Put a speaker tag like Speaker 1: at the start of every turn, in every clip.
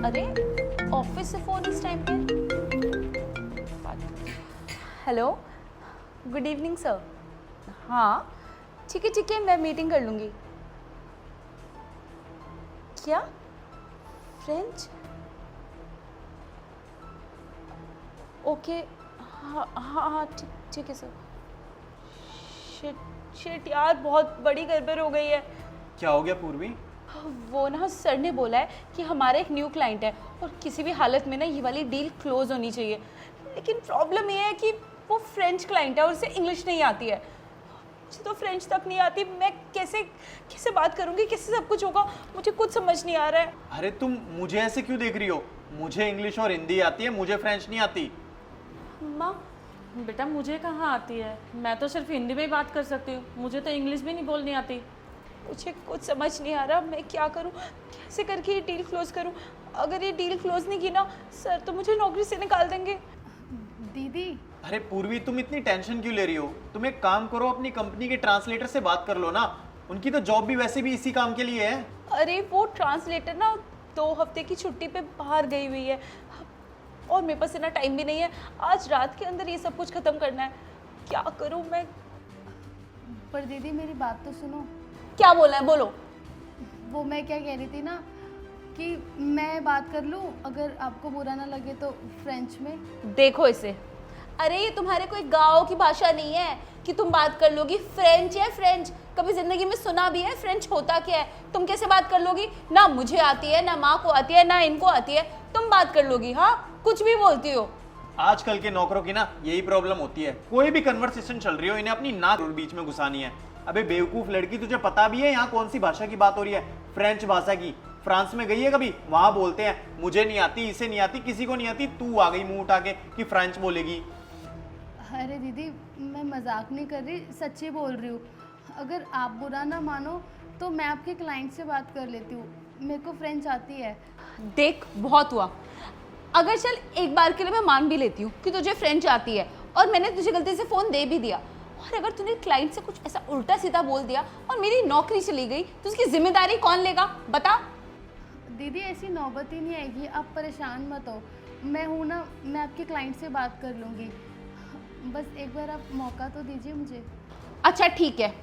Speaker 1: अरे ऑफिस से फोन इस टाइम पे। Hello, good evening sir. हाँ ठीक है, मैं मीटिंग कर लूँगी। क्या फ्रेंच? ओके, हाँ हाँ हाँ ठीक है सर। शिट शिट यार, बहुत बड़ी गड़बड़ हो गई है।
Speaker 2: क्या हो गया पूर्वी?
Speaker 1: वो ना सर ने बोला है कि हमारा एक न्यू क्लाइंट है और किसी भी हालत में ना ये वाली डील क्लोज होनी चाहिए। लेकिन प्रॉब्लम ये है कि वो फ्रेंच क्लाइंट है और उसे इंग्लिश नहीं आती है। मुझे तो फ्रेंच तक नहीं आती। मैं कैसे कैसे बात करूँगी, कैसे सब कुछ होगा, मुझे कुछ समझ नहीं आ रहा है।
Speaker 2: अरे तुम मुझे ऐसे क्यों देख रही हो? मुझे इंग्लिश और हिंदी आती है, मुझे फ्रेंच नहीं आती।
Speaker 1: माँ,
Speaker 3: बेटा मुझे कहाँ आती है, मैं तो सिर्फ हिंदी में ही बात कर सकती हूँ, मुझे तो इंग्लिश भी नहीं बोलनी आती।
Speaker 1: मुझे कुछ समझ नहीं आ रहा, मैं क्या करूँ, कैसे करके ये डील क्लोज करूँ। अगर ये डील क्लोज नहीं की ना, सर तो मुझे नौकरी से निकाल देंगे।
Speaker 4: दीदी,
Speaker 2: अरे पूर्वी, तुम इतनी टेंशन क्यों ले रही हो? तुम एक काम करो, अपनी कंपनी के ट्रांसलेटर से बात कर लो ना। उनकी तो जॉब भी वैसे भी इसी काम के लिए है।
Speaker 1: अरे वो ट्रांसलेटर ना 2 हफ्ते की छुट्टी पे बाहर गई हुई है और मेरे पास इतना टाइम भी नहीं है। आज रात के अंदर ये सब कुछ ख़त्म करना है। क्या करूँ मैं?
Speaker 4: पर दीदी मेरी बात तो सुनो।
Speaker 1: क्या बोला है, बोलो।
Speaker 4: वो मैं क्या कह रही थी ना कि मैं बात कर लूँ, अगर आपको बुरा ना लगे तो फ्रेंच में।
Speaker 1: देखो इसे, अरे ये तुम्हारे कोई गाँव की भाषा नहीं है कि तुम बात कर लोगी। फ्रेंच है फ्रेंच, कभी जिंदगी में सुना भी है फ्रेंच होता क्या है? तुम कैसे बात कर लोगी? ना मुझे आती है, ना माँ को आती है, ना इनको आती है, तुम बात कर लोगी? हाँ, कुछ भी बोलती हो।
Speaker 2: आजकल के नौकरों की ना यही प्रॉब्लम होती है। कोई भी कन्वर्सेशन चल रही हो, इन्हें अपनी नाक बीच में घुसानी है। अबे बेवकूफ लड़की, तुझे पता भी है यहाँ कौन सी भाषा की बात हो रही है? फ्रेंच भाषा की। फ्रांस में गई है कभी? वहां बोलते हैं मुझे नहीं आती, इसे नहीं आती, किसी को नहीं आती। तू आ गई मुंह उठा के कि फ्रेंच बोलेगी।
Speaker 4: अरे दीदी, मैं मजाक नहीं कर रही, सच्ची बोल रही हूँ। अगर आप बुरा ना मानो तो मैं आपके क्लाइंट से बात कर लेती हूँ, मेरे को फ्रेंच आती है।
Speaker 1: देख, बहुत हुआ। अगर चल एक बार के लिए मैं मान भी लेती हूँ कि तुझे फ्रेंच आती है और मैंने तुझे गलती से फ़ोन दे भी दिया, और अगर तूने क्लाइंट से कुछ ऐसा उल्टा सीधा बोल दिया और मेरी नौकरी चली गई तो उसकी जिम्मेदारी कौन लेगा, बता?
Speaker 4: दीदी ऐसी नौबत ही नहीं आएगी, आप परेशान मत हो। मैं हूँ ना, मैं आपके क्लाइंट से बात कर लूँगी। बस एक बार आप मौका तो दीजिए मुझे।
Speaker 1: अच्छा ठीक है,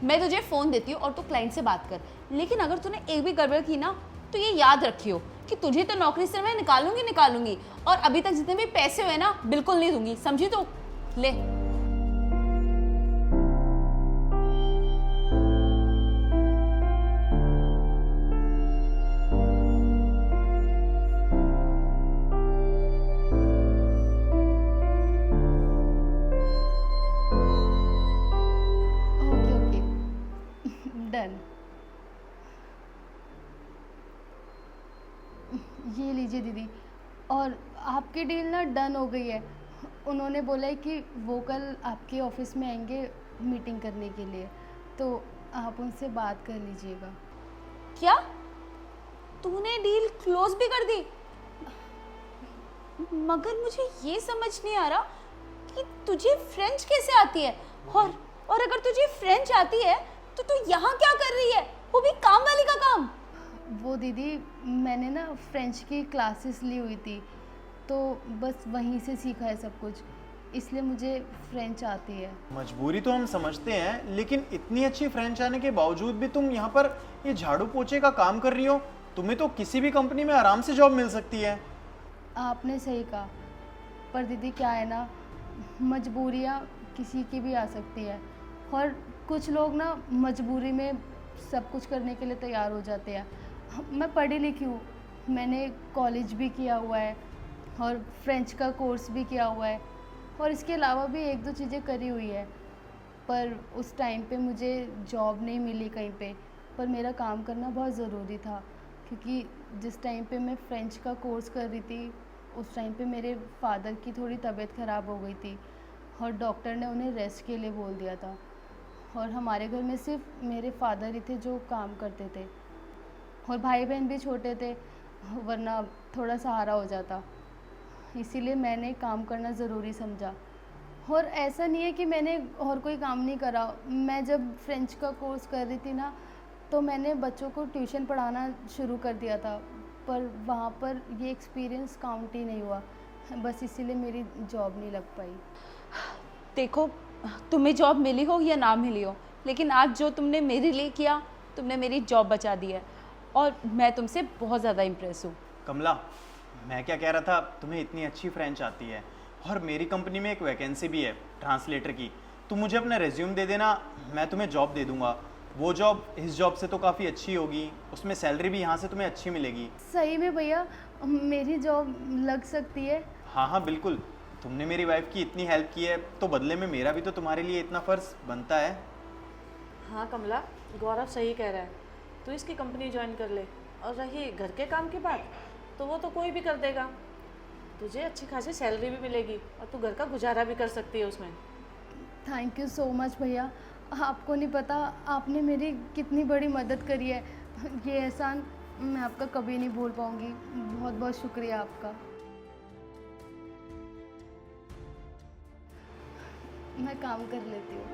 Speaker 1: मैं तुझे फ़ोन देती हूँ और तू क्लाइंट से बात कर। लेकिन अगर तूने एक भी गड़बड़ की ना, तो ये याद रखियो कि तुझे तो नौकरी से मैं निकालूंगी, और अभी तक जितने भी पैसे हुए ना बिल्कुल नहीं दूंगी, समझी? तो ले।
Speaker 4: Okay okay, done. ये लीजिए दीदी, और आपकी डील ना डन हो गई है। उन्होंने बोला है कि वो कल आपके ऑफिस में आएंगे मीटिंग करने के लिए, तो आप उनसे बात कर लीजिएगा।
Speaker 1: क्या तूने डील क्लोज भी कर दी? मगर मुझे ये समझ नहीं आ रहा कि तुझे फ्रेंच कैसे आती है, और अगर तुझे फ्रेंच आती है तो तू यहाँ क्या कर रही है, वो भी काम वाली का काम?
Speaker 4: वो दीदी, मैंने ना फ्रेंच की क्लासेस ली हुई थी, तो बस वहीं से सीखा है सब कुछ, इसलिए मुझे फ्रेंच आती है।
Speaker 2: मजबूरी तो हम समझते हैं, लेकिन इतनी अच्छी फ्रेंच आने के बावजूद भी तुम यहाँ पर ये झाड़ू पोछे का काम कर रही हो। तुम्हें तो किसी भी कंपनी में आराम से जॉब मिल सकती है।
Speaker 4: आपने सही कहा, पर दीदी क्या है ना, मजबूरियाँ किसी की भी आ सकती है, और कुछ लोग ना मजबूरी में सब कुछ करने के लिए तैयार हो जाते हैं। मैं पढ़ी लिखी हूँ, मैंने कॉलेज भी किया हुआ है और फ्रेंच का कोर्स भी किया हुआ है, और इसके अलावा भी एक दो चीज़ें करी हुई है, पर उस टाइम पे मुझे जॉब नहीं मिली कहीं पे। पर मेरा काम करना बहुत ज़रूरी था, क्योंकि जिस टाइम पे मैं फ्रेंच का कोर्स कर रही थी उस टाइम पे मेरे फादर की थोड़ी तबीयत ख़राब हो गई थी और डॉक्टर ने उन्हें रेस्ट के लिए बोल दिया था, और हमारे घर में सिर्फ मेरे फादर ही थे जो काम करते थे, और भाई बहन भी छोटे थे, वरना थोड़ा सहारा हो जाता। इसीलिए मैंने काम करना ज़रूरी समझा। और ऐसा नहीं है कि मैंने और कोई काम नहीं करा। मैं जब फ्रेंच का कोर्स कर रही थी ना, तो मैंने बच्चों को ट्यूशन पढ़ाना शुरू कर दिया था, पर वहाँ पर ये एक्सपीरियंस काउंट ही नहीं हुआ, बस इसीलिए मेरी जॉब नहीं लग पाई।
Speaker 1: देखो, तुम्हें जॉब मिली हो या ना मिली हो, लेकिन आज जो तुमने मेरे लिए किया, तुमने मेरी जॉब बचा दी है और मैं तुमसे बहुत ज़्यादा इम्प्रेस हूँ।
Speaker 2: कमला, मैं क्या कह रहा था, तुम्हें इतनी अच्छी फ्रेंच आती है और मेरी कंपनी में एक वैकेंसी भी है ट्रांसलेटर की। तुम मुझे अपना रेज्यूम दे देना, मैं तुम्हें जॉब दे दूंगा। वो जॉब इस जॉब से तो काफ़ी अच्छी होगी, उसमें सैलरी भी यहाँ से तुम्हें अच्छी मिलेगी।
Speaker 4: सही में भैया मेरी जॉब लग सकती है?
Speaker 2: हाँ हाँ बिल्कुल, तुमने मेरी वाइफ की इतनी हेल्प की है तो बदले में मेरा भी तो तुम्हारे लिए इतना फ़र्ज़ बनता है।
Speaker 3: हाँ कमला, गौरव सही कह रहा है, तू इसकी कंपनी ज्वाइन कर ले। और रही घर के काम की बात, तो वो तो कोई भी कर देगा। तुझे अच्छी खासी सैलरी भी मिलेगी और तू घर का गुजारा भी कर सकती है उसमें।
Speaker 4: थैंक यू सो मच भैया, आपको नहीं पता आपने मेरी कितनी बड़ी मदद करी है। ये एहसान मैं आपका कभी नहीं भूल पाऊँगी। बहुत बहुत शुक्रिया आपका। मैं काम कर लेती हूँ।